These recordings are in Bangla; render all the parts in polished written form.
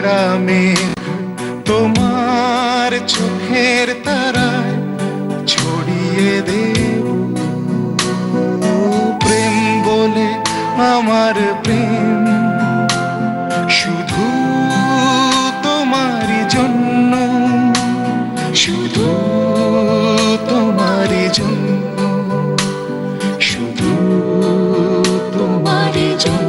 ঘেরা মেঘ তোমার চোখের তারায় ছড়িয়ে দেব প্রেম বলে আমার প্রেম শুধু তোমারই জন্য শুধু তোমারই জন্য শুধু তোমারই জন্য।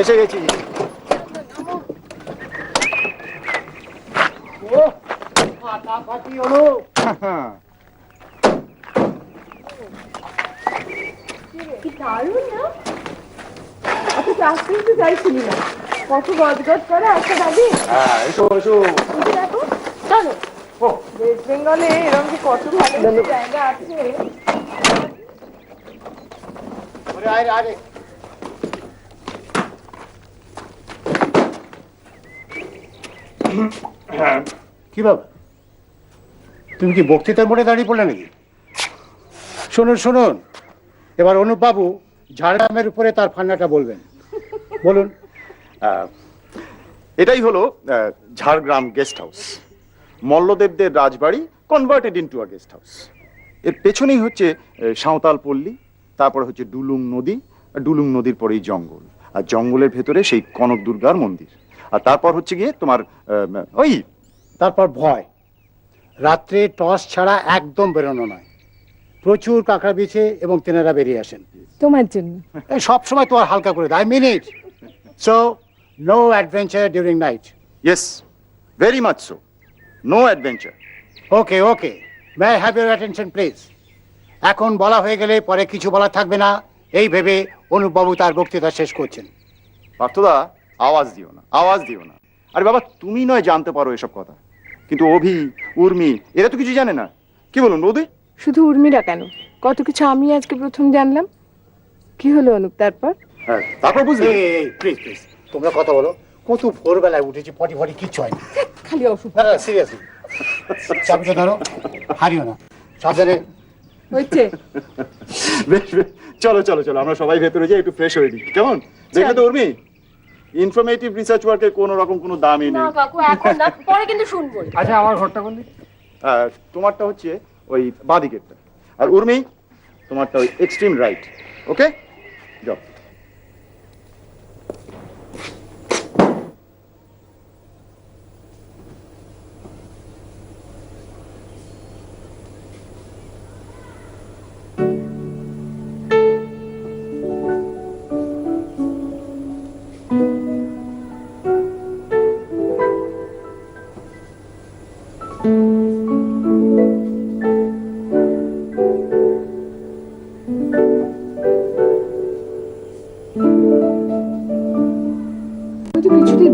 এসে গেছি। চাইছিলি না কত গজগজ করে একটা দাবি। দেখো চলো ওয়েস্ট বেঙ্গলে এরকম যে কত ভালো জায়গা আছে। কি বাবা, তুমি কি বক্তৃতার মোড়ে দাঁড়িয়ে পড়লে নাকি? শুনুন শুনুন, এবার অনুপ বাবু ঝাড়গ্রামের উপরে তার ফান্নাটা বলবেন। বলুন। এটাই হলো ঝাড়গ্রাম গেস্ট হাউস, মল্লদেবদের রাজবাড়ি converted into a guest house. এর পেছনেই হচ্ছে সাঁওতাল পল্লী, তারপরে হচ্ছে ডুলুং নদী, ডুলুং নদীর পরেই জঙ্গল, আর জঙ্গলের ভেতরে সেই কনক দুর্গার মন্দির, আর তারপর হচ্ছে গিয়ে তোমার ওই তারপর ভয়, রাত্রে টর্চ ছাড়া একদম বেরোনো নয়। প্রচুর কাঁকড়া বিছে এবং তেনারা বেরিয়ে আসেন তোমার জন্য। সব সময় তোমার হালকা করে দেয়। I mean it. So no adventure during night. Yes, very much so, no adventure. Okay okay, may I have your attention please. এখন বলা হয়ে গেলে পরে কিছু বলা থাকবে না, এই ভেবে অনুপবাবু তার বক্তৃতা শেষ করছেন। পার্থদা, আওয়াজ দিও না, আওয়াজ দিও না। আরে বাবা, তুমি নয় জানতে পারো এসব কথা, কিন্তু অভি, উর্মি এরা তো কিছু জানে না। কি বলুন বৌদি? শুধু উর্মিরা কেন, কত কিছু আমি আজকে প্রথম জানলাম। কি হলো অনুপ তারপর? হ্যাঁ, তারপর বুঝলি। প্লিজ প্লিজ তোমরা কথা বলো। কত ভোরবেলায় উঠেছি, পটি ফটি কিচ্ছু হয় না। খালি অসুখ। না না, সিরিয়াসলি চাবিটা ধরো, হারিও না, সাবধানে। হচ্ছে বেশ বেশ, চলো চলো চলো, আমরা সবাই ভেতরে যাই, একটু ফ্রেশ হয়ে দিই, কেমন? দেখলে তো উর্মি, ইনফরমেটিভ রিসার্চ ওয়ার্কের কোনো রকম কোনো দামই নেই। না কাকু, এখন না, পরে কিন্তু শুনবো। আচ্ছা, আমার ঘরটা কোন দিকে? তোমারটা হচ্ছে ওই বাঁ দিকেরটা, আর উর্মি তোমারটা ওই এক্সট্রিম রাইট। ওকে, যাও।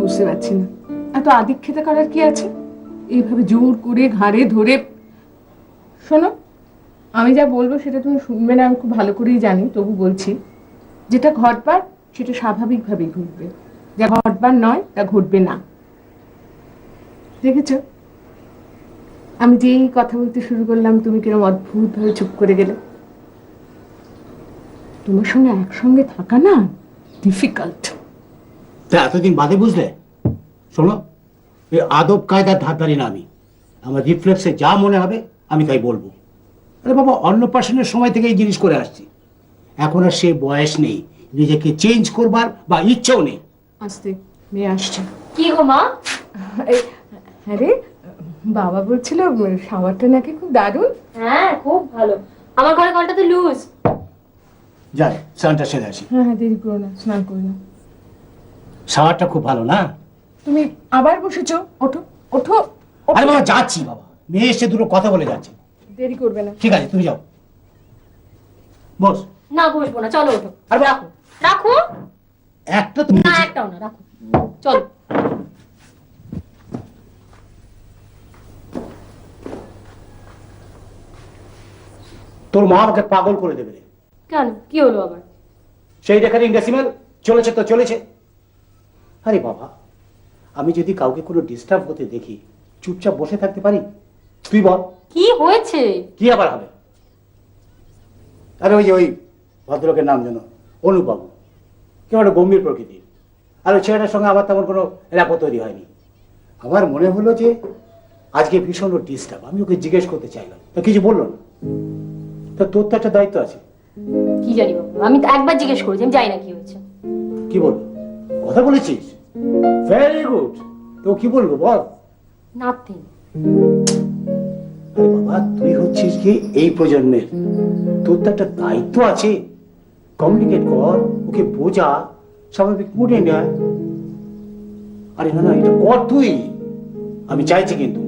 বুঝতে পারছি না, এত আদিক্ষেতা করার কি আছে? এইভাবে জোর করে ঘাড়ে ধরে। শোনো, আমি যা বলবো সেটা তুমি শুনবে না, আমি খুব ভালো করেই জানি, তবু বলছি। যেটা ঘটবার সেটা স্বাভাবিকভাবেই ঘটবে, যা ঘটবার নয় তা ঘটবে না। দেখেছ, আমি যেই কথা বলতে শুরু করলাম তুমি কিরকম অদ্ভুত ভাবে চুপ করে গেলে। তোমার সঙ্গে একসঙ্গে থাকা না ডিফিকাল্ট। এতদিন বাদে বুঝলে? শোনো, এই আদব কায়দার ধার ধারি না আমি। আমার রিফ্লেক্সে যা মনে হবে আমি তাই বলবো। আরে বাবা, অন্নপ্রাশনের সময় থেকে এই জিনিস করে আসছি। এখন আর সে বয়স নেই, নিজেকে চেঞ্জ করবার বা ইচ্ছেও নেই। আসতে মেয়ে আসছে। কি গো মা? আরে বাবা বলছিল শাওয়ারটা নাকি খুব দারুণ। হ্যাঁ, খুব ভালো। আমার ঘরে কলটা তো লুজ। যাই স্নানটা সেরে আসি। হ্যাঁ হ্যাঁ, দেরি করো না, স্নান করে না। শাওয়ারটা খুব ভালো না? তুমি আবার বসেছো, ওঠো ওঠো। আরে বাবা, যাচ্ছি বাবা, মেয়ে এসে দুটো কথা বলে যাচ্ছে। দেরি করবে না। ঠিক আছে, তুমি যাও, বস। না, বসবো না, চলো ওঠো। আরে রাখো রাখো। একটা তুমি না, একটাও না, রাখো, চলো। তোর মা আমাকে পাগল করে দেবে রে। কেন কি হলো আবার? সেই রেকর্ডিং ডেসিমেল চলেছে তো চলেছে। আরে বাবা, আমি যদি কাউকে কোনো ডিস্টার্ব হতে দেখি চুপচাপ বসে থাকতে পারি? তুই বল কি হয়েছে? কি আবার হবে? আরে ওই ভদ্রলোকের নাম যেন অনুবাবু, কেমন একটা গম্ভীর প্রকৃতির, আর ওই ছেলেটার সঙ্গে আমার তেমন কোনো এলাকা তৈরি হয়নি। আমার মনে হলো যে আজকে ভীষণ ডিস্টার্ব। আমি ওকে জিজ্ঞেস করতে চাইলাম, তা কিছু বললো না। তা তোর তো একটা দায়িত্ব আছে। কি জানি বাবা, আমি তো একবার জিজ্ঞেস করেছি, আমি জানি না কি হয়েছে। কি বলবো? কথা বলেছিস? Very good. তো কি বলবো বল? নাথিং। আরে বাবা, তুই হচ্ছিস কি এই প্রজন্মের, তোর তো একটা দায়িত্ব আছে। কমিউনিকেট কর, ওকে বোঝা, স্বাভাবিক মুডে নেয়। আরে না না, এটা কর তুই। আমি চাইছি, কিন্তু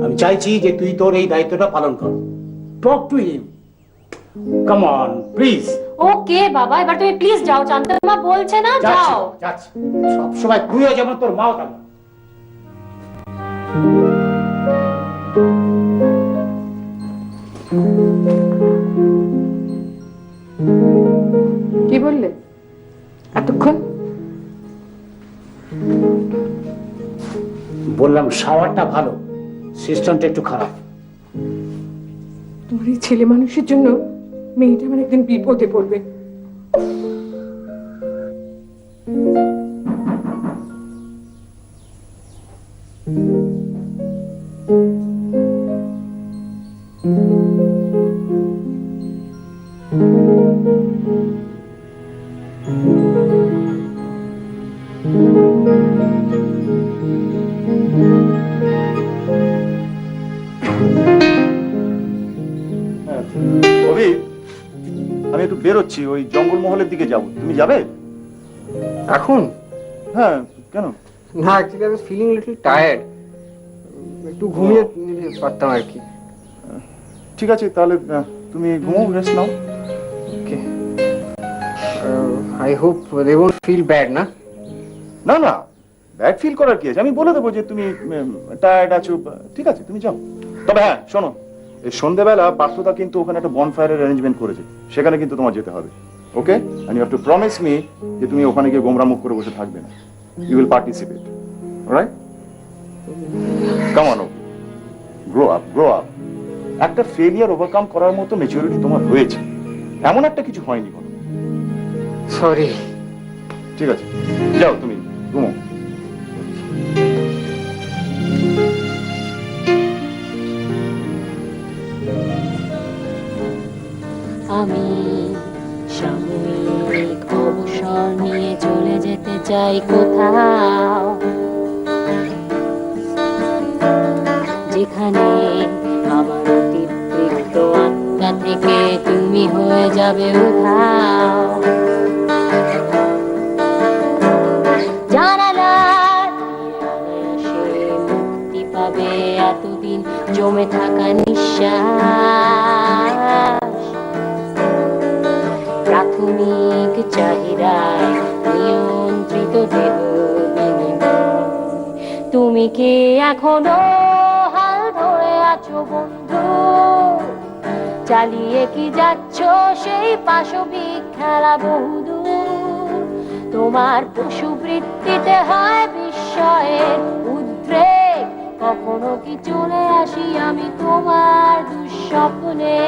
আমি চাইছি যে তুই তোর এই দায়িত্বটা পালন কর। Talk to him, come on please. Okay বাবা, এবার তুমি প্লিজ যাও, চান্তমা বলছে না, যাও। যাচ্ছি। সবসময় তুইও যেমন তোর মাও তেমন। কি বললে এতক্ষণ? বললাম শাওয়ারটা ভালো, সিস্টেমটা একটু খারাপ। তোমার এই ছেলে মানুষের জন্য মেয়েটা আমার একদিন বিপদে পড়বে। অভি, আমি একটু বেরোচ্ছি, ওই জঙ্গলমহলের দিকে যাব। তুমি যাবে? এখন হ্যাঁ, কেন? না, actually I was feeling little tired, একটু ঘুমিয়ে নিতে পারতাম আর কি। ঠিক আছে, তাহলে তুমি ঘুমাও, রেস্ট নাও। Okay, I hope they won't feel bad. না না না, ব্যাড ফিল করার কি আছে? আমি বলে দেবো যে তুমি টায়ার্ড আছো। ঠিক আছে, তুমি যাও। তবে হ্যাঁ, শোনো, এই সন্ধ্যেবেলা পার্থদা কিন্তু ওখানে একটা বনফায়ারের অ্যারেঞ্জমেন্ট করেছে, সেখানে কিন্তু তোমার যেতে হবে। Okay, and you have to promise me যে তুমি ওখানে গিয়ে গোমরা মুখ করে বসে থাকবে না। You will participate, alright? Come on, grow up, grow up. একটা ফেলিয়ার ওভারকাম করার মতো ম্যাচুরিটি তোমার রয়েছে, এমন একটা কিছু হয়নি কোনো। সরি। ঠিক আছে, যাও তুমি ঘুমো। আমি সাময়িক অবসর নিয়ে চলে যেতে চাই কোথাও, যেখানে আমার অতিরিক্ত আত্মা থেকে তুমি হয়ে যাবে উধাও। জানালার অনায়াসে মুক্তি পাবে এতদিন জমে থাকা নিঃশ্বাস। প্রাথমিক চাহিদায় নিয়ন্ত্রিত দেহ বিনিময়। তুমি কি এখনো হাল ধরে আছো বন্ধু? চালিয়ে কি যাচ্ছ সেই পাশবিক খেলা বহুদূর? তোমার পশু বৃত্তিতে হয় বিস্ময়ের উদ্রেক। কখনো কি চলে আসি আমি তোমার দুঃস্বপ্নে?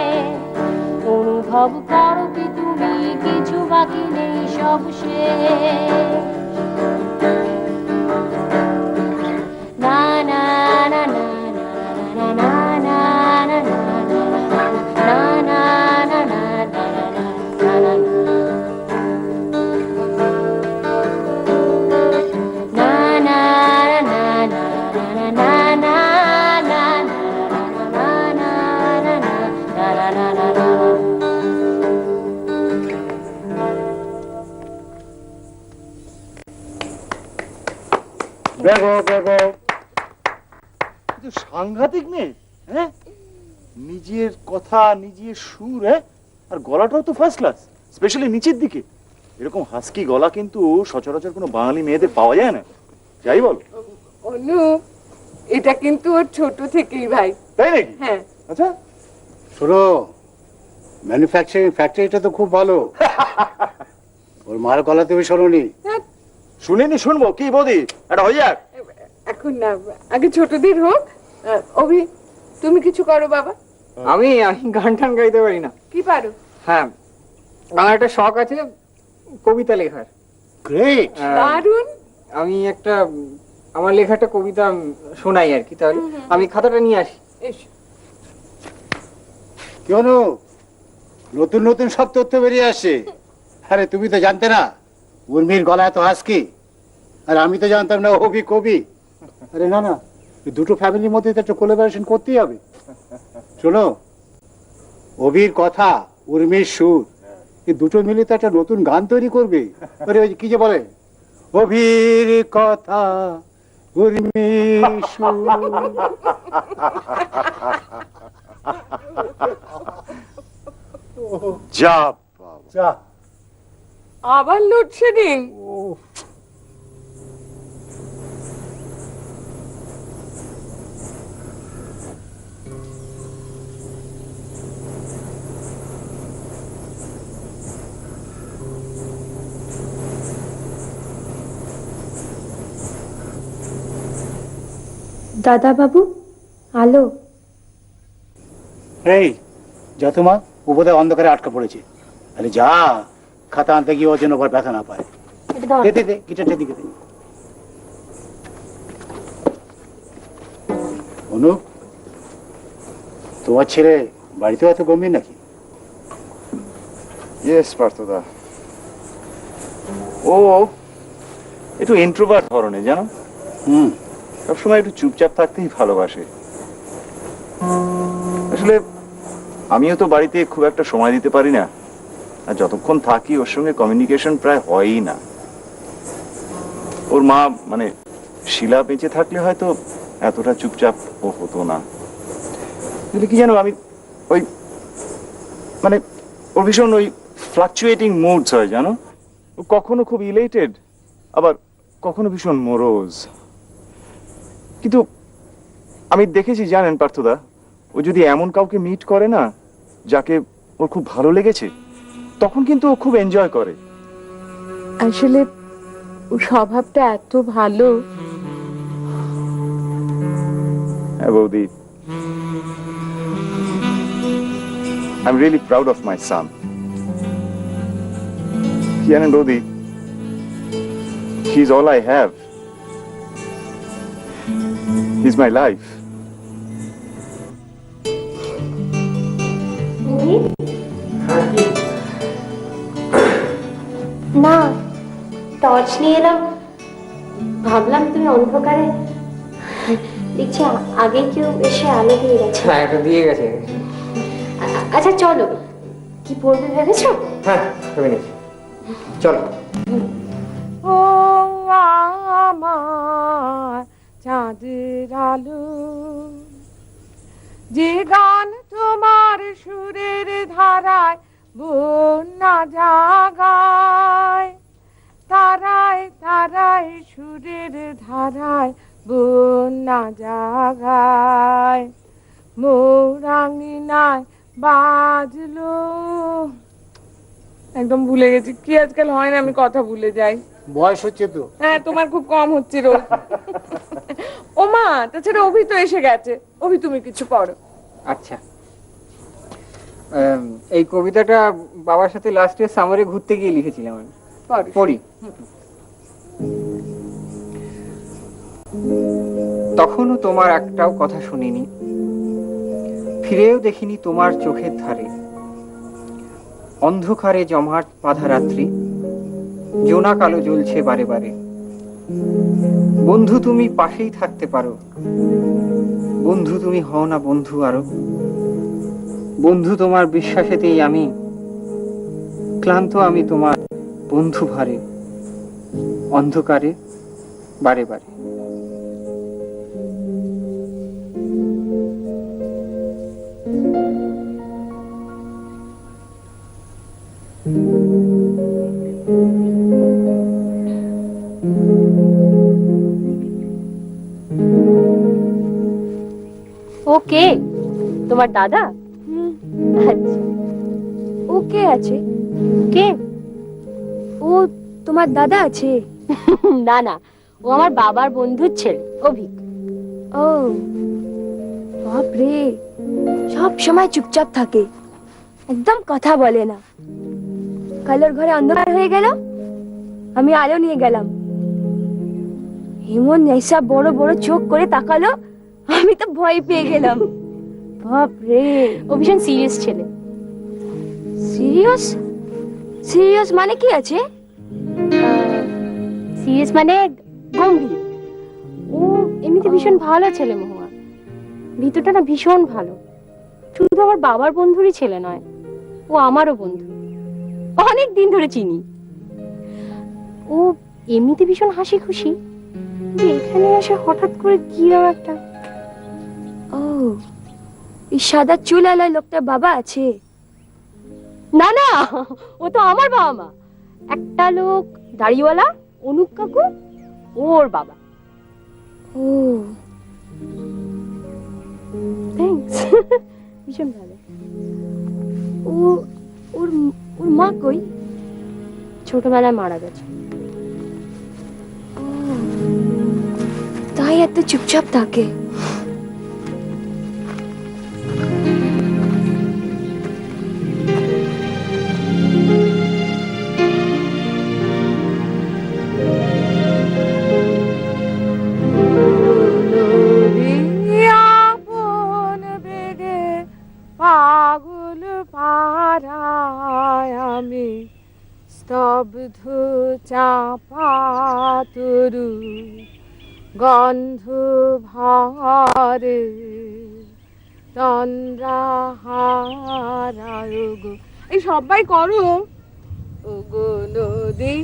অনুভব করো কি তুমি কিছু বাকি নেই, সব শেষ? না না না না না না না না না না না না না না। সাংঘাতিক মেয়ে, হ্যাঁ? নিজের কথা, নিজের সুর, হ্যাঁ, আর গলাটাও তো ফার্স্ট ক্লাস, স্পেশালি নিচের দিকে। এরকম হাস্কি গলা কিন্তু সচরাচর কোনো বাঙালি মেয়েদের পাওয়া যায় না, যাই বল। অনু, এটা কিন্তু ওর ছোট থেকেই ভাই। তাই নাকি? হ্যাঁ। আচ্ছা, শোনো, ম্যানুফ্যাকচারিং ফ্যাক্টরিটা তো খুব ভালো। ওর মার গলা তুমি শোনোনি? শুনিনি, শুনবো কি বৌদি, এটা হয়ে যাক। এখন না, আগে ছোটদের হোক। অভি, তুমি কিছু করো বাবা। আমি গান টান গাইতে পারি না। কি পারো? হ্যাঁ, আমার একটা শখ আছে কবিতা লেখার। গ্রেট। দারুণ। আমি একটা আমার লেখা একটা কবিতা শোনাই আর কি। তাহলে আমি খাতাটা নিয়ে আসি। এসো। কেন নতুন নতুন সব তথ্য বেরিয়ে আসে। আরে তুমি তো জানতে না উর্মির গলায় তো হাসকি, আর আমি তো জানতাম না অভি কবি। আরে না না, এই দুটো ফ্যামিলির মধ্যে তো একটা কোলাবোরেশন করতেই হবে। শোনো, অভির কথা উর্মির সুর, এই দুটো মিলে তো একটা নতুন গান তৈরি করবে। আরে ওই কি যে বলে, অভির কথা উর্মির সুর। যা বাবা। যা। আবার লোডশেডিং। দাদা বাবু, আলো। এই যা, তোমার উপদে অন্ধকারে আটকা পড়েছে। আরে যা, খাতা আনতে গিয়ে ওর জন্য আবার ব্যথা না পায়। দে দে দে, গিটারটা দিকে দে। অনুপ, তোমার ছেলে বাড়িতেও এত গম্ভীর নাকি? ইয়েস পার্থদা, ও একটু ইন্ট্রোভার্ট ধরনের, জানো। হুম। সবসময় একটু চুপচাপ থাকতেই ভালোবাসে। আসলে আমিও তো বাড়িতে খুব একটা সময় দিতে পারি না, আর যতক্ষণ থাকি ওর সঙ্গে কমিউনিকেশন প্রায় হয়ই না। ওর মা মানে শিলা বেঁচে থাকলে হয়তো এতটা চুপচাপ ও হতো না। কি জানো, আমি ওই মানে ওর ভীষণ ওই ফ্লাকচুয়েটিং মুডস হয়, জানো। ও কখনো খুব ইলেটেড, আবার কখনো ভীষণ মোরোজ। কিন্তু আমি দেখেছি, জানেন পার্থদা, ও যদি এমন কাউকে মিট করে না যাকে ওর খুব ভালো লেগেছে, তখন কিন্তু ও খুব এনজয় করে। আসলে ওর স্বভাবটা এত ভালো। হ্যাঁ বৌদি, I am really proud of my son. জানেন বৌদি, he is all I have. He is my life. না, টর্চ নিয়ে এলাম, ভাবলাম তুমি অন্ধকারে। দেখছি আগে কেউ এসে আলো দিয়ে গেছে। হ্যাঁ, এটা দিয়ে গেছে। আচ্ছা চলো, কি পড়বে ভেবেছো? হ্যাঁ, ভেবে নিয়েছি। চলো। ও আমার চাঁদের আলো, যে গান তোমার সুরের ধারায় বন্যা জাগায়, তারায় তারায় সুরের ধারায় বন্যা জাগায়, মৌরাঙিনায় বাজলো। একদম ভুলে গেছি, কি আজকাল হয় না, আমি কথা ভুলে যাই। বয়স হচ্ছে তো। হ্যাঁ, তোমার খুব কম হচ্ছে রোজ। ও মা, তাছাড়া অভি তো এসে গেছে। অভি, তুমি কিছু পড়ো। আচ্ছা, এই কবিতাটা বাবার সাথে লাস্টে সামারে ঘুরতে গিয়ে লিখেছিলাম আমি। পড়ি। তখনও তোমার একটাও কথা শুনিনি, ফিরেও দেখিনি তোমার চোখের ধারে। অন্ধকারে জমাট বাঁধা রাত্রি, জোনাক আলো জ্বলছে বারে বারে। বন্ধু তুমি পাশেই থাকতে পারো, বন্ধু তুমি হও না বন্ধু আরো। বন্ধু তোমার বিশ্বাসেতেই আমি ক্লান্ত, আমি তোমার বন্ধু ভারে, অন্ধকারে বারে বারে। ওকে, তোমার দাদা? আচ্ছা, কে আছে? কে? ও তোমার দাদা আছে? না না, ও আমার বাবার বন্ধুর ছেলে, অভিক। ও বাপ রে, সব সময় চুপচাপ থাকে, একদম কথা বলে না। কালোর ঘরে অন্ধকার হয়ে গেল, আমি আলো নিয়ে গেলাম, এমন এইসব বড় বড় চোখ করে তাকালো, আমি তো ভয় পেয়ে গেলাম। বাপ রে, ও ভীষণ সিরিয়াস ছেলে। সিরিয়াস? সিরিয়াস মানে কি আছে? সিরিয়াস মানে গম্ভীর। ও এমনিতে ভীষণ ভালো ছেলে মহুয়া, ভিতরটা না ভীষণ ভালো। শুধু আমার বাবার বন্ধুরই ছেলে নয়, ও আমারও বন্ধু, অনেক দিন ধরে চিনি। ও এমনিতে ভীষণ হাসি খুশি, কিন্তু এখানে এসে হঠাৎ করে কিরকম একটা। ও, এই সাদা চুল আলা লোকটার বাবা আছে? না না, ও তো আমার বাবা মা। একটা লোক দাড়িওয়ালা, অনুপ কাকু, ওর বাবা। ও থ্যাঙ্কস। ভীষণ ভালো। ও ওর ওর মা কই? ছোটবেলায় মারা গেছে। ও, তাই এত চুপচাপ থাকে। পাগল পাড়ায় আমি স্তব্ধ চাপা তরু গন্ধ ভরে তন্দ্রাহারায় গো। এই সবাই করো। ওগো নদী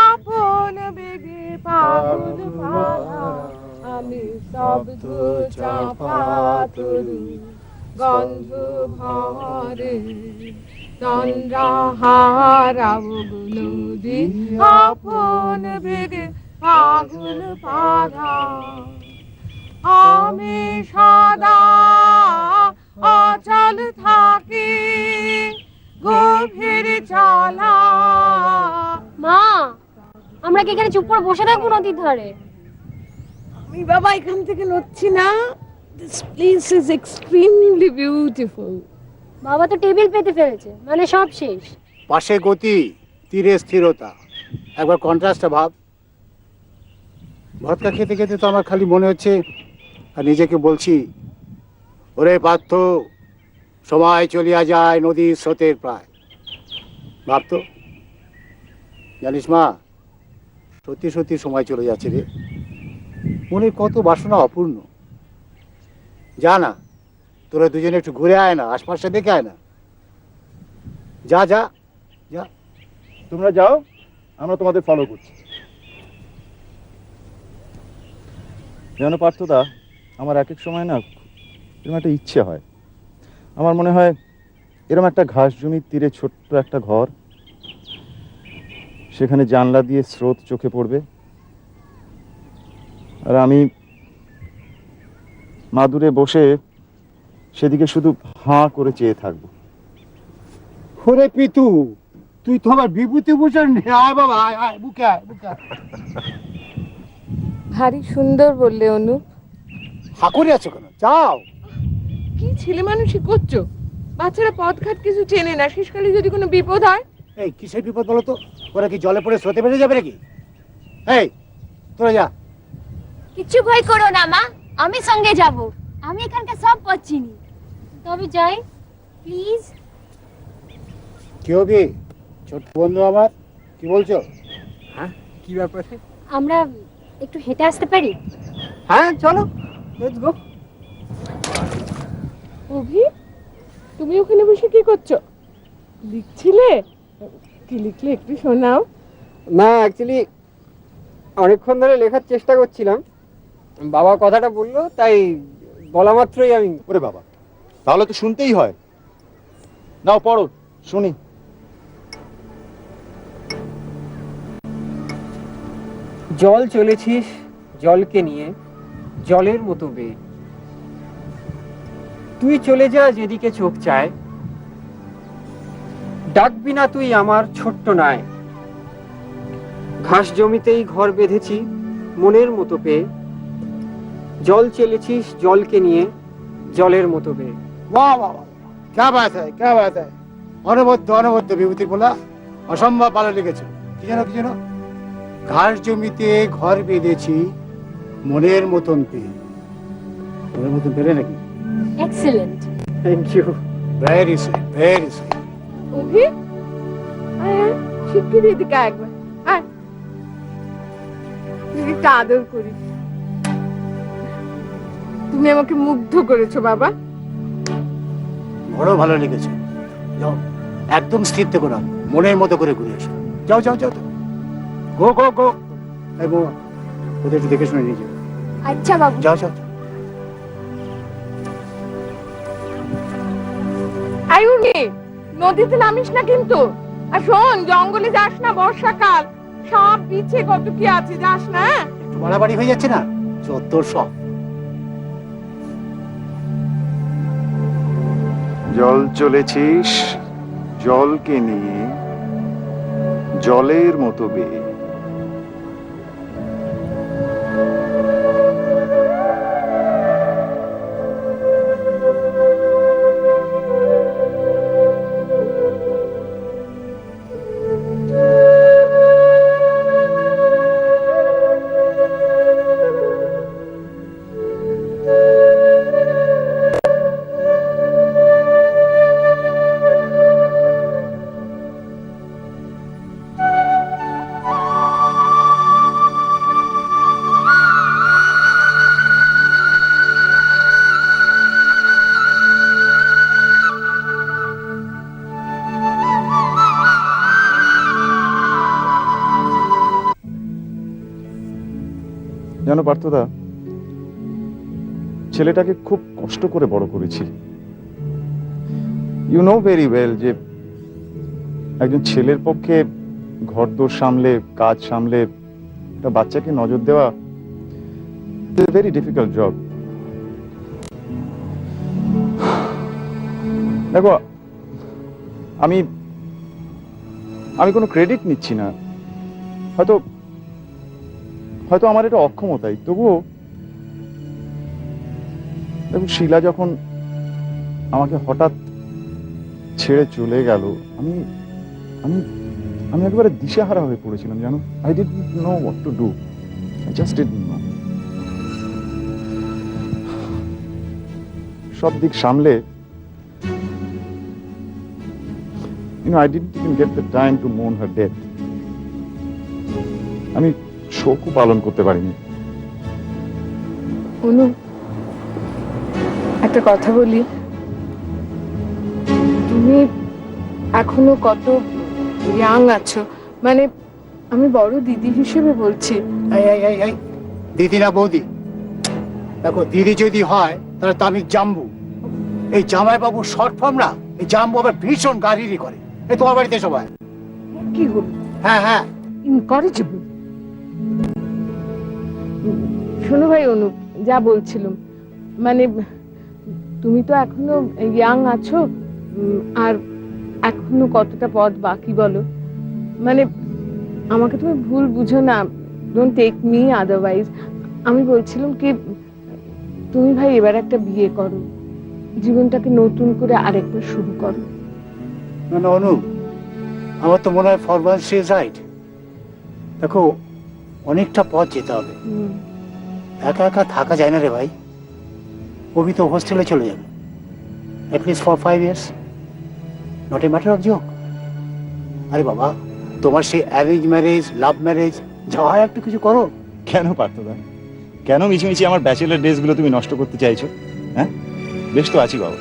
আপন বেগে পাগল পাড়ায় আমি স্তব্ধ চাপা তরু গন্ধ ভরে তন্দ্রাহারাও গো নদী আপন বেগে পাগল পাড়া। আমি সদা অচল থাকি গভীর চলা। মা, আমরা কি এখানে চুপ করে বসে থাকবো নদীর ধারে? আমি বাবা এখান থেকে নড়ছি না। This place is extremely beautiful. বাবা তো টেবিল পেতে ফেলেছে, মানে সব শেষ। পাশে গতি, তীরে স্থিরতা, একবার কন্ট্রাস্টটা ভাব। ভদকা খেতে খেতে তো আমার খালি মনে হচ্ছে আর নিজেকে বলছি, ওরে পার্থ, সময় চলিয়া যায় নদীর স্রোতের প্রায়। ভাবতো, জানিস মা, সত্যি সত্যি সময় চলে যাচ্ছে রে। মনের কত বাসনা অপূর্ণ। যা না, তোরা দুজনে একটু ঘুরে আয় না, আশপাশটা দেখে আয় না। যা যা যা। তোমরা যাও, আমরা তোমাদের ফলো করছি। জানো পার্থদা, আমার এক এক সময় না এরকম একটা ইচ্ছে হয়। আমার মনে হয় এরকম একটা ঘাস জমির তীরে ছোট্ট একটা ঘর, সেখানে জানলা দিয়ে স্রোত চোখে পড়বে, আর আমি মাদুরে বসে সেদিকে শুধু হাঁ করে চেয়ে থাকবো। ওরে পিতু, তুই তো আমার বিভূতি ভূষণ। আয় বাবা, আয় আয়, বুকে আয়, বুকে আয়। ভারী সুন্দর বললে অনুপ। হাঁকুরে আছো কেন? যাও। কি ছেলে মানুষই করছো? বাচ্চারা পথঘাট কিছু চেনে না, শেষকালে যদি কোনো বিপদ হয়। এই কিসের বিপদ বলো তো? ওরা কি জলে পড়ে স্রোতে বেড়ে যাবে নাকি? এই তোরা যা। কিছু ভয় করো না মা, আমি সঙ্গে যাব, আমি এখানকার সব পথ চিনি। তবে যাই প্লিজ। কেউ বি ছোট বন্ধু আমার, কি বলছো? হ্যাঁ, কি ব্যাপার? আমরা একটু হেঁটে আসতে পারি? হ্যাঁ চলো, লেটস গো। অভি, তুমি ওখানে বসে কি করছো? লিখছিলে? কি লিখলে একটু শোনাও। না, অ্যাকচুয়ালি অনেকক্ষণ ধরে লেখার চেষ্টা করছিলাম, বাবা কথাটা বললো, তাই বলা মাত্রই আমি। ওরে বাবা, তাহলে তো শুনতেই হয়। নাও পড়ো, শুনি। জল চলেছিস জলকে নিয়ে, জলের মতো বেয়ে, তুই চলে যা যেদিকে চোখ চায়, ডাকবি না তুই আমার ছোট্ট নাই, ঘাস জমিতেই ঘর বেঁধেছি মনের মতো পেয়ে, জল চেলেছিস জলকে নিয়ে জলের মতো বেয়ে। वाह वाह वाह, क्या बात है, क्या बात है। অনবদ্য অনবদ্য বিভূতি বলা অসম্ভব ভালো লেগেছে। কি যেন ঘাস জমিতে ঘর বেঁধেছি মনের মতন পেয়ে। মনের মতন পেলে নাকি? Excellent. Thank you. Very sweet, very sweet. Abhi, আয় শিগগিরই এদিকে আয় একবার, আয় তুই একটা আদর করিস। তুমি আমাকে মুগ্ধ করেছো বাবা। বড় ভালো লেগেছে। যাও একদম স্থির থেকো না, মনের মতো করে ঘুরে এসো। যাও যাও যাও, গো গো গো। এই বউ, ওদের একটু দেখে শুনে নিয়ে যাও। আচ্ছা বাবু। যাও যাও। আই উনি, নদীতে নামিস না কিন্তু। আর শোন, জঙ্গলে যাস না, বর্ষাকাল, সাপ বিছে কত কি আছে, যাস না হ্যাঁ? একটু বাড়াবাড়ি হয়ে যাচ্ছে না? চত্বর সব। জল চলেছিস জলকে নিয়ে জলের মতো বেয়ে। জানো পার্থদা, ছেলেটাকে খুব কষ্ট করে বড় করেছি। ইউ নো ভেরি ওয়েল যে একজন ছেলের পক্ষে ঘরদোর সামলে, কাজ সামলে একটা বাচ্চাকে নজর দেওয়া ভেরি ডিফিকাল্ট জব। দেখো, আমি আমি কোনো ক্রেডিট নিচ্ছি না, হয়তো হয়তো আমার এটা অক্ষমতাই, তবুও দেখুন, শিলা যখন আমাকে হঠাৎ ছেড়ে চলে গেল, আমি আমি আমি একেবারে দিশেহারা হয়ে পড়েছিলাম, জানো। I didn't know what to do, I just didn't know. সব দিক সামলে I didn't even get the time to mourn her death. আমি শোকও পালন করতে পারিনি। অনু, একটা কথা বলি, তুমি এখনো কত ইয়াং আছো, মানে আমি বড় দিদি হিসেবে বলছি। এই দিদি না বৌদি। দেখো, দিদি যদি হয় তাহলে তো আমি জাম্বু। এই জামাই বাবু শর্ট ফর্ম না, এই জাম্বু আবার ভীষণ গাড়িরই করে। এই তোমার বাড়িতে সবাই কি হল? হ্যাঁ হ্যাঁ, ইনকরেজেবল। শোনো ভাই অনু, যা বলছিলাম, মানে তুমি তো এখনো ইয়াং আছো, আর এখনো কতটা পথ বাকি বলো। মানে আমাকে তুমি ভুল বুঝো না, ডোন্ট টেক মি আদারওয়াইজ। আমি বলছিলাম কি, তুমি ভাই এবার একটা বিয়ে করো, জীবনটাকে নতুন করে আরেকবার শুরু করো। না না অনু, আমার তো মনে হয় ফরওয়ার্ড সে রাইট। দেখো, অনেকটা পথ যেতে হবে, একা একা থাকা যায় না রে ভাই। কবি তো হোস্টেলে চলে যাবে, at least for 5 years, not a matter of joke. আরে বাবা, তোমার সেই অ্যারেঞ্জ ম্যারেজ, লাভ ম্যারেজ, যা হয় একটু কিছু করো। কেন পার্থদা, কেন মিছিমিছি আমার ব্যাচেলার ডেজ গুলো তুমি নষ্ট করতে চাইছো? হ্যাঁ, বেশ তো আছি বাবা।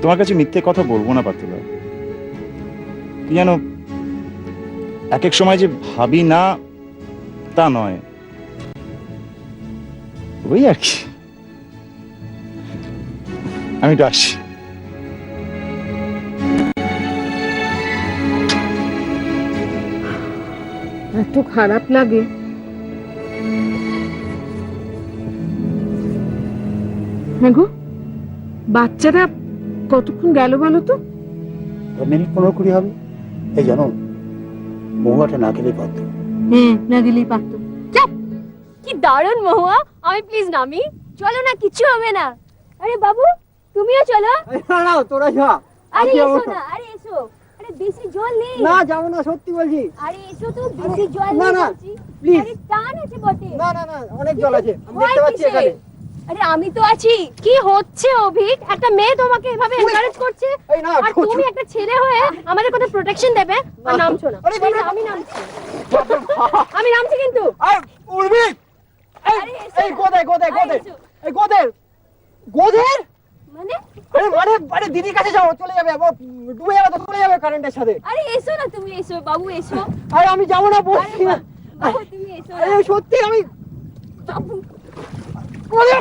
তোমার কাছে মিথ্যে কথা বলবো না পার্থদা। কি জানো, এক এক সময় যে ভাবি না তা নয়, ওই আর কি। আমি তো আসছি। এত খারাপ লাগে। হ্যাঁ গো, বাচ্চারা কতক্ষণ গেল বলো তো? মিনিট 15-20 হবে। এই জানো, মহুয়াটা না গেলেই পারতো। না গেলেই পারতো। কি দারুণ মহুয়া, আমি প্লিজ নামি। চলো না, কিছু হবে না। আরে বাবু, তুমিও চলো। না তোরা যা। আরে এসো না, আরে এসো। আরে বেশি জল নেই। না যাবো না, সত্যি বলছি। আরে এসো তো, বেশি জল না, নেই না, বলছি। please। আরে টান আছে বটে। না অনেক জল আছে, আমি ভয় দেখতে পাচ্ছি কিসের? এখানে। আরে আমি তো আছি। কি হচ্ছে অভিক? একটা মেয়ে তোমাকে এভাবে এনকারেজ করছে, এই না, আর তুমি একটা ছেলে হয়ে আমাদের কথা প্রোটেকশন দেবে আর নামছো না। আরে এই আমি নামছি, আমি নামছি কিন্তু। আরে উর্মিক, আরে এসো এই না। গোদে আরে এসো। এই গোদের মানে আরে দিদির কাছে যাও, চলে যাবে, আবার ডুবে যাবে তো, চলে যাবে কারেন্টের সাথে। আরে এসো না, তুমি এসো বাবু, এসো। আরে আমি যাবো না, আরে বলছি না। বাবু তুমি এসো না। আরে সত্যি আমি বাবু গোদে।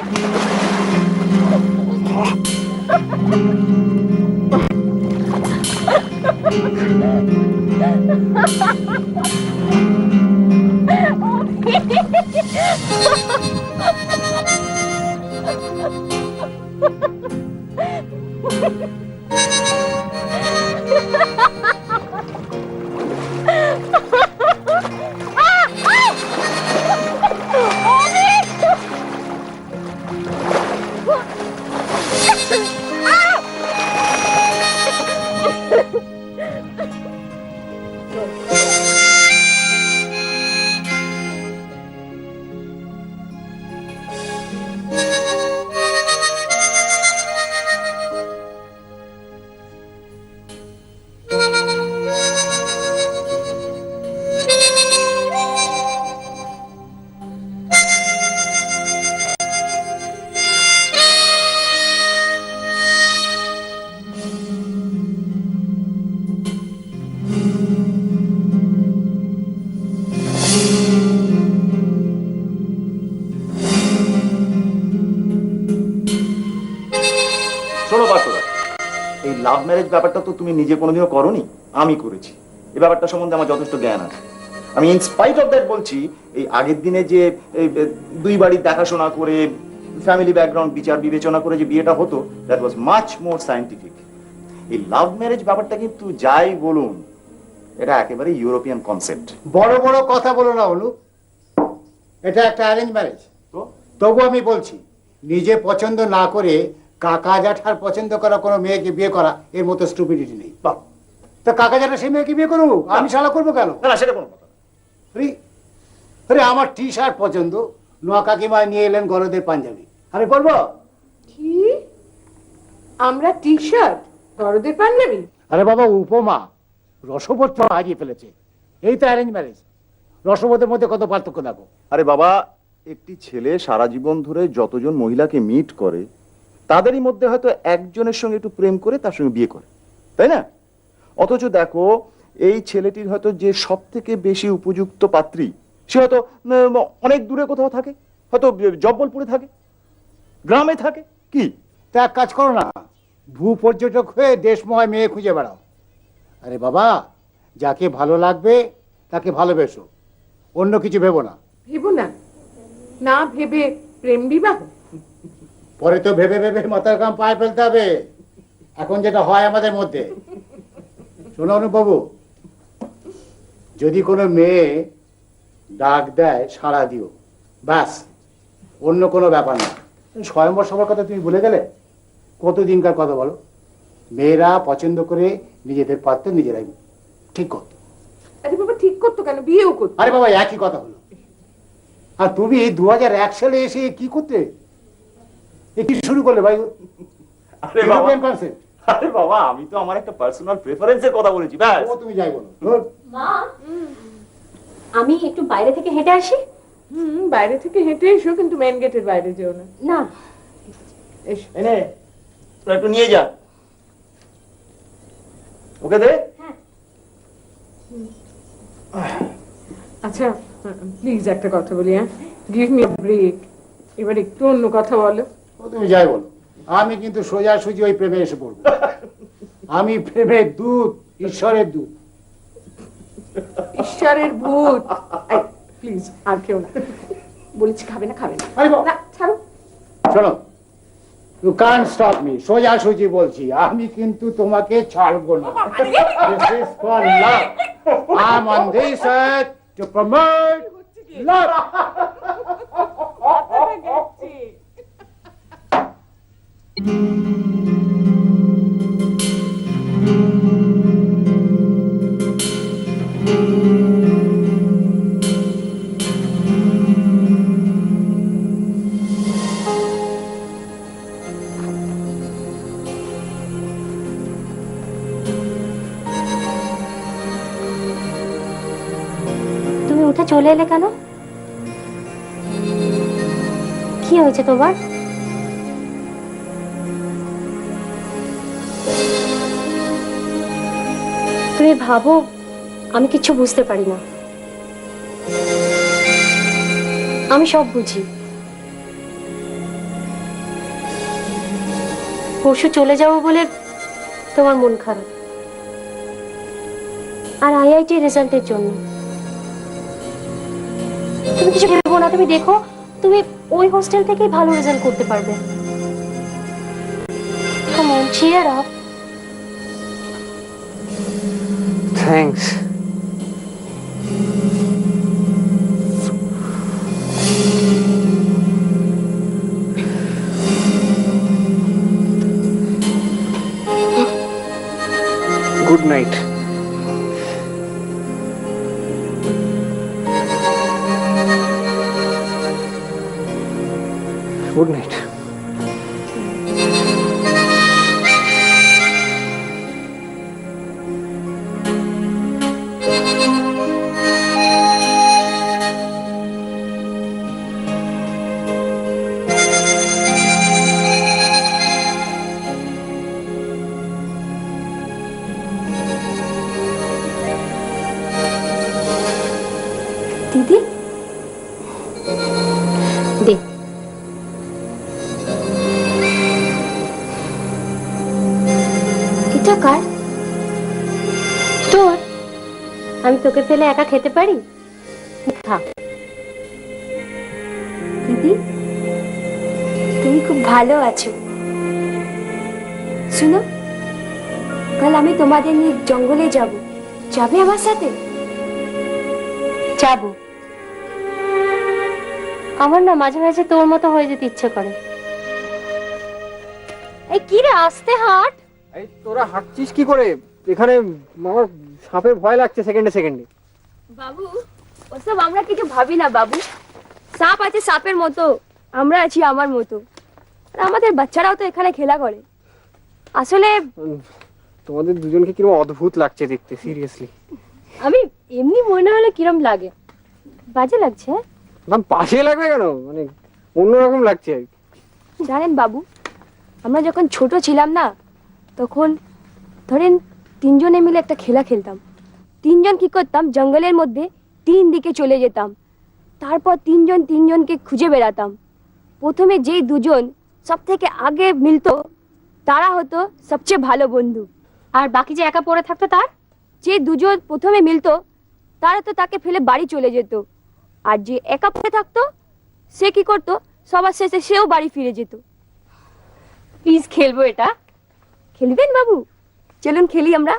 শোনো পার্থদা, এই লাভ ম্যারেজ ব্যাপারটা তো তুমি নিজে কোনোদিনও করোনি, আমি করেছি। এই ব্যাপারটা সম্বন্ধে আমার যথেষ্ট জ্ঞান আছে। আমি ইনস্পাইট অফ দ্যাট বলছি, এই আগের দিনে যে এই দুই বাড়ির দেখাশোনা করে ফ্যামিলি ব্যাকগ্রাউন্ড বিচার বিবেচনা করে যে বিয়েটা হতো, that was much more scientific. এই লাভ ম্যারেজ ব্যাপারটা কিন্তু যাই বলুন, এটা একেবারে ইউরোপিয়ান কনসেপ্ট। বড় বড় কথা বলো না অনু, এটা একটা অ্যারেঞ্জ ম্যারেজ। তো তবু আমি বলছি, নিজে পছন্দ না করে কাকা জ্যাঠার পছন্দ করা কোনো মেয়েকে বিয়ে করা এর মতো স্টুপিডিটি নেই। বাহ, তা কাকা জ্যাঠা সেই মেয়েকে বিয়ে করবো, আমি শালা করবো কেন? না না, সেটা কোনো কথা না। আরে আমার টি শার্ট পছন্দ, নোয়া কাকিমা নিয়ে এলেন গরদের পাঞ্জাবি, আমি করবো? কি আমরা টি শার্ট, বড়দের পাঞ্জাবি? আরে বাবা, উপমা রসবোধ হারিয়ে ফেলেছে। এই তো অ্যারেঞ্জ ম্যারেজ, রসবোধের মধ্যে কত পার্থক্য দেখো। আরে বাবা, একটি ছেলে সারা জীবন ধরে যতজন মহিলাকে মিট করে, তাদেরই মধ্যে হয়তো একজনের সঙ্গে একটু প্রেম করে তার সঙ্গে বিয়ে করে, তাই না? অথচ দেখো, এই ছেলেটির হয়তো যে সব থেকে বেশি উপযুক্ত পাত্রী, সে হয়তো অনেক দূরে কোথাও থাকে, হয়তো জব্বলপুরে থাকে, গ্রামে থাকে। কি তা এক কাজ করো না, ভূ পর্যটক হয়ে দেশময় মেয়ে খুঁজে বেড়াও। আরে বাবা, যাকে ভালো লাগবে তাকে ভালোবেসো, অন্য কিছু ভেবো না। ভেবো না? না ভেবে প্রেম বিবাহ? পরে তো ভেবে ভেবে মাথার কাম পায়ে ফেলতে হবে। এখন যেটা হয় আমাদের মধ্যে, শোনো অনুবাবু, যদি কোনো মেয়ে ডাক দেয় সাড়া দিও, ব্যাস, অন্য কোনো ব্যাপার না। স্বয়ম্বর সবার কথা তুমি ভুলে গেলে? কতদিনকার কথা বলো? মেয়েরা পছন্দ করে নিজেদের পাত্র নিজেরাই ঠিক করতো। আরে বাবা, ঠিক করতো কেন, বিয়েও করতো। আরে বাবা, একই কথা হলো। আর তুমি 2001 সালে এসে কি করতে, এ কি শুরু করলে ভাই? আরে বাবা, ইউরোপিয়ান কনসেপ্ট। আরে বাবা, আমি তো আমার একটা পার্সোনাল প্রেফারেন্সের কথা বলেছি, ব্যাস। ও তুমি যাই বলো। মা, আমি একটু বাইরে থেকে হেঁটে আসি। বাইরে থেকে হেঁটে এসো, কিন্তু মেন গেটের বাইরে যেও না। না, এসো। এনে তো একটু নিয়ে যা, ওকে দে। আচ্ছা প্লিজ একটা কথা বলি, হ্যাঁ, গিভ মি ব্রেক। এবার একটু অন্য কথা বলো। ও তুমি যাই বলো, আমি কিন্তু সোজাসুজি ওই প্রেমে এসে পড়বো। আমি প্রেমের দূত, ঈশ্বরের দূত। ঈশ্বরের ভূত। প্লিজ আর কেউ না, বলেছি খাবে না, খাবে না। আরে বাবা, না, ছাড়ো। শোনো, ইউ কান্ট স্টপ মি, সোজাসুজি বলছি, আমি কিন্তু তোমাকে ছাড়বো না। This is for love. I'm on this earth to promote love. তুমি উঠে চলে এলে কেন? কি হয়েছে তোমার? তুমি ভাবো আমি কিছু বুঝতে পারি না? আমি সব বুঝি। পরশু চলে যাবো বলে তোমার মন খারাপ, আর আইআইটি রেজাল্টের জন্য। তুমি কিছু ভেবো না, তুমি দেখো তুমি ওই হোস্টেল থেকেই ভালো রেজাল্ট করতে পারবে। Come on, cheer up. Thanks. Good night. Good night. দিদি, দে। এটা কার? তোর। আমি তোকে ফেলে একা খেতে পারি? খা। দিদি, তুমি খুব ভালো আছো। শুনো, কাল আমি তোমাদের নিয়ে জঙ্গলে যাব, যাবে আমার সাথে? যাবো। আমার না মাঝে মাঝে তোর মতো হয়ে যেতে ইচ্ছে করে। এই কি রে, আস্তে হাঁট। এই তোরা হাঁটছিস কি করে? এখানে আমার সাপের ভয় লাগছে সেকেন্ডে সেকেন্ডে। বাবু, ওসব আমরা কিছু ভাবি না বাবু। সাপ আছে সাপের মতো, আমরা আছি আমার মতো। আর আমাদের বাচ্চারাও তো এখানে খেলা করে। আসলে তোমাদের দুজনকে কিরকম অদ্ভুত লাগছে দেখতে, সিরিয়াসলি। আমি এমনি মনে হলে কিরম লাগে? বাজে লাগছে? না, পাশে লাগবে কেন, মানে অন্যরকম লাগছে আর কি। জানেন বাবু, আমরা যখন ছোট ছিলাম না, তখন ধরেন তিনজনে মিলে একটা খেলা খেলতাম। তিনজন কি করতাম, জঙ্গলের মধ্যে 3 দিকে চলে যেতাম। তারপর তিনজন তিনজনকে খুঁজে বেড়াতাম। প্রথমে যেই দুজন সব থেকে আগে মিলতো তারা হতো সবচেয়ে ভালো বন্ধু। আর বাকি যে একা পড়ে থাকতো তার? যে দুজন প্রথমে মিলতো তারা তো তাকে ফেলে বাড়ি চলে যেত। আর যে একা পড়ে থাকতো সে কি করতো, সবার শেষে সেও বাড়ি ফিরে যেত। প্লিজ খেলবো এটা? খেলবেন বাবু? চলুন খেলি আমরা।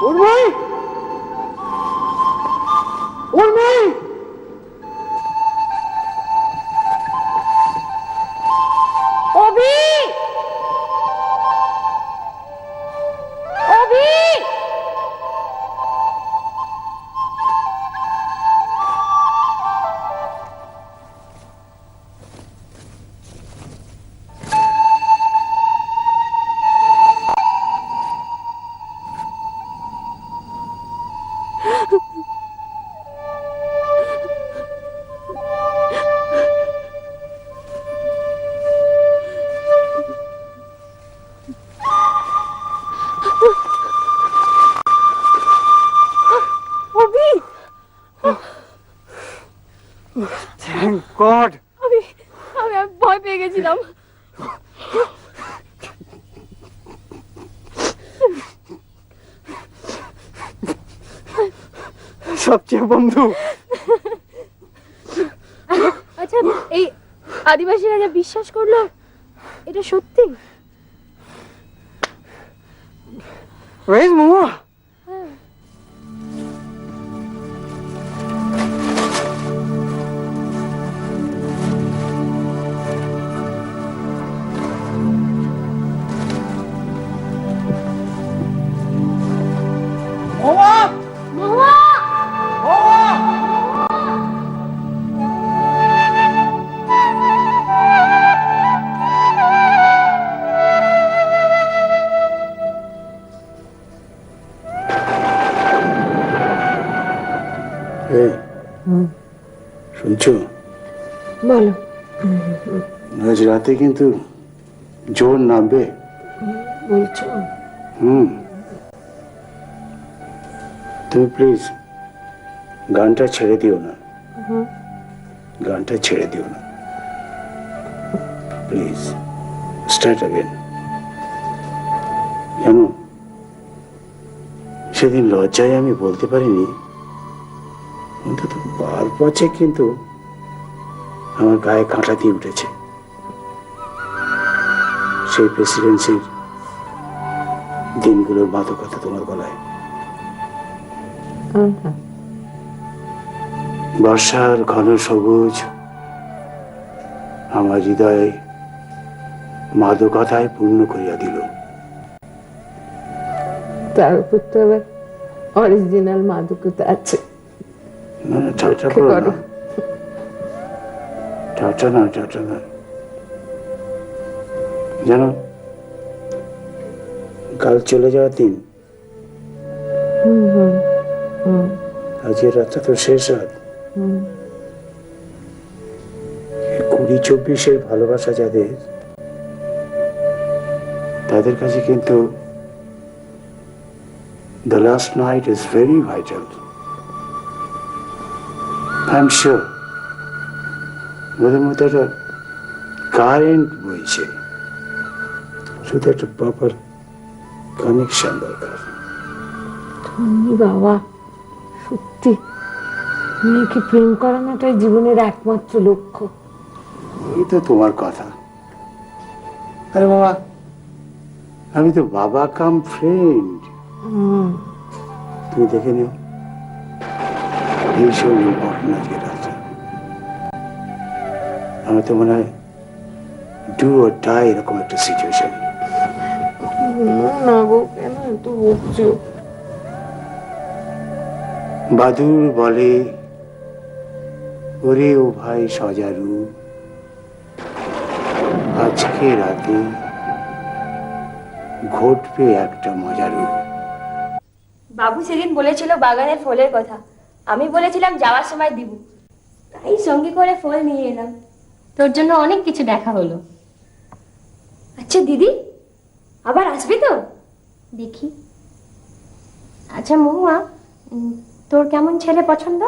উর্মি! উর্মি! অভি! অভি! অভি! Thank God. আমি আমি আমি ভয় পেয়ে গেছিলাম। সবচেয়ে বন্ধু। আচ্ছা, এই আদিবাসীরা যা বিশ্বাস করলো এটা সত্যি? Where's Moa? এই, শুনছো? বলো। আজ রাতে কিন্তু জোর নামবে। বলছো? তুমি প্লিজ গানটা ছেড়ে দিও না, গানটা ছেড়ে দিও না প্লিজ। Start again. জানো, সেদিন লজ্জায় আমি বলতে পারিনি, অন্তত বার পচে কিন্তু আমার গায়ে কাঁটা দিয়ে উঠেছে। সেই প্রেসিডেন্সির দিনগুলোর মাদকতা তোমার গলায়। বর্ষার ঘন সবুজ আমার হৃদয়ে মাদকতায় পূর্ণ করিয়া দিল। তার উপর তো আবার অরিজিনাল মাদকতা আছে। না না, ঠাট্টা করো না, ঠাট্টা না, ঠাট্টা না। জানো, কাল চলে যাওয়ার দিন, আজকের রাতটা তো শেষ রাত। 20-24 ভালোবাসা যাদের, তাদের কাছে কিন্তু the last night is very vital. I'm sure ওদের মধ্যে একটা কারেন্ট বইছে, শুধু একটা প্রপার কানেকশন দরকার। বাবা, সত্যি মেয়েকে প্রেম করানোটাই জীবনের একমাত্র লক্ষ্য। এই তো তোমার কথা। আরে বাবা, আমি তো বাবা কাম ফ্রেন্ড। তুমি দেখে নিও, ভীষণ ইম্পর্টেন্ট আজকে রাতটা। আমার তো মনে হয় ডু অর ডাই এরকম একটা সিচুয়েশন। না গো, কেন এত বকছো? বাদুর বলে, ওরে ও ভাই সজারু, আজকে রাতে ঘটবে একটা মজারু। বাবু সেদিন বলেছিল বাগানের ফলের কথা, আমি বলেছিলাম যাওয়ার সময় দিব, তাই সঙ্গে করে ফল নিয়ে এলাম। তোর জন্য অনেক কিছু দেখা হলো। আচ্ছা দিদি, আবার আসবে তো? দেখি। আচ্ছা মহুয়া, তোর কেমন ছেলে পছন্দ?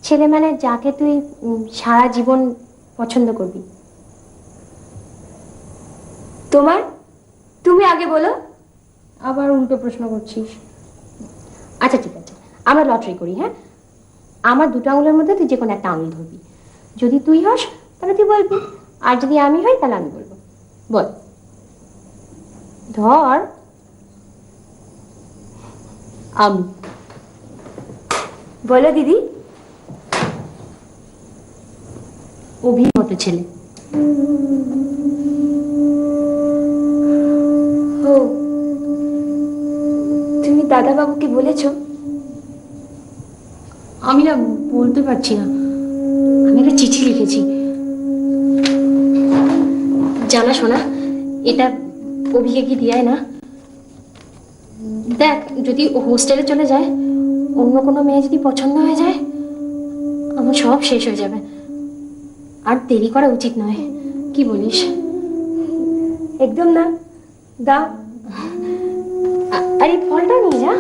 ছেলে মানে যাকে তুই সারা জীবন পছন্দ করবি। তোমার? তুমি আগে বলো। আবার উল্টো প্রশ্ন করছিস। আচ্ছা ঠিক আছে, আমরা লটারি করি, হ্যাঁ? আমার দুটো আঙুলের মধ্যে তুই যে কোনো একটা আঙুল ধরবি। যদি তুই হস তাহলে তুই বলবি, আর যদি আমি হই তাহলে আমি বলবো। বল, ধর। আমি বলো দিদি। অভির মতো ছেলে। ও, তুমি দাদা বাবুকে বলেছো? আমি না বলতে পারছি না, আমি একটা চিঠি লিখেছি। জানা শোনা, এটা অভিকে কি দিয়ায় না? দেখ, যদি ও হোস্টেলে চলে যায়, অন্য কোনো মেয়ে যদি পছন্দ হয়ে যায়, আমার সব শেষ হয়ে যাবে। আর দেরি করা উচিত নয়, কি বলিস? একদম না, দাও। আর এই ফলটা নিয়ে যা।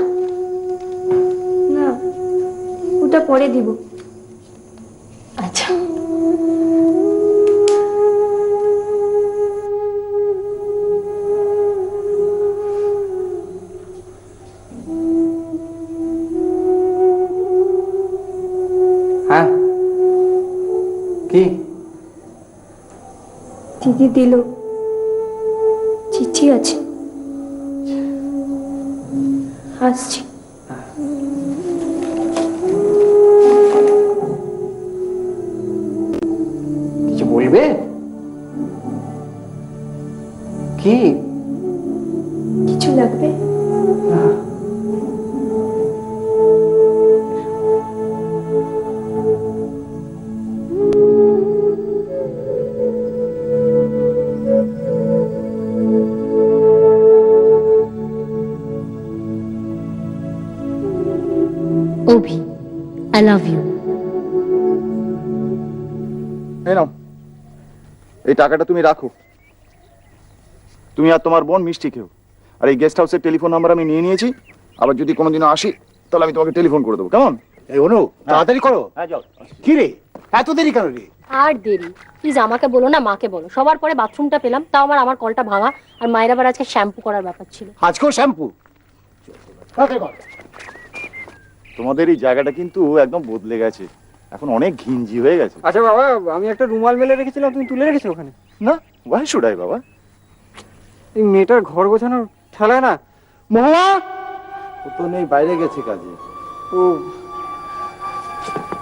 না, ওটা পরে দিব। আচ্ছা। হ্যাঁ, কি? দিদি দিল, চিঠি আছে। আসছি। কিছু বলবে? কি? কিছু লাগবে? অভি, আই লাভ ইউ। এই নাও, এই টাকাটা তুমি রাখো। তুমি আর তোমার বোন মিষ্টি খেও। আর এই গেস্ট হাউসের টেলিফোন নাম্বার আমি নিয়ে নিয়েছি। আবার যদি কোনোদিনও আসি, তাহলে আমি তোমাকে টেলিফোন করে দেবো, কেমন? এই অনু, তাড়াতাড়ি করো। হ্যাঁ যাও। কি রে, এত দেরি কেন রে? আর দেরি? প্লিজ আমাকে বলো না, মাকে বলো। সবার পরে বাথরুমটা পেলাম, তাও আমার কলটা ভাঙা। আর মায়ের আবার আজকে শ্যাম্পু করার ব্যাপার ছিল। আজকেও শ্যাম্পু? তোমাদের এই জায়গাটা কিন্তু একদম বদলে গেছে, এখন অনেক ঘিঞ্জি হয়ে গেছে। আচ্ছা বাবা, আমি একটা রুমাল মেলে রেখেছিলাম, তুমি তুলে রেখেছো ওখানে? না, ওয়াই শুড আই বাবা? এই মেয়েটার ঘর গোছানোর ঠেলায় না। মহুয়া! ও তো নেই, বাইরে গেছে কাজে। ও,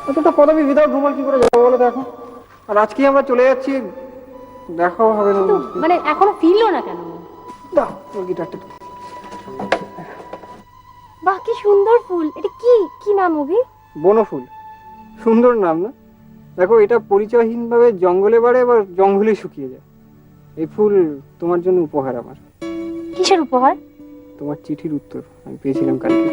এতটা পদবি উইদাউট রুমাল কি করে যাবো বলো তো এখন? আর আজকেই আমরা চলে যাচ্ছি, দেখাও হবে না। মানে এখনো ফিরলো না কেন? দাও ওর গিটারটা। বাহ, কি সুন্দর ফুল! এটা কি কি নাম অভি? বনফুল। সুন্দর নাম না? দেখো, এটা পরিচয়হীন ভাবে জঙ্গলে বাড়ে, আবার জঙ্গলে শুকিয়ে যায়। এই ফুল তোমার জন্য উপহার আমার। কিসের উপহার? তোমার চিঠির উত্তর আমি পেয়েছিলাম কালকে।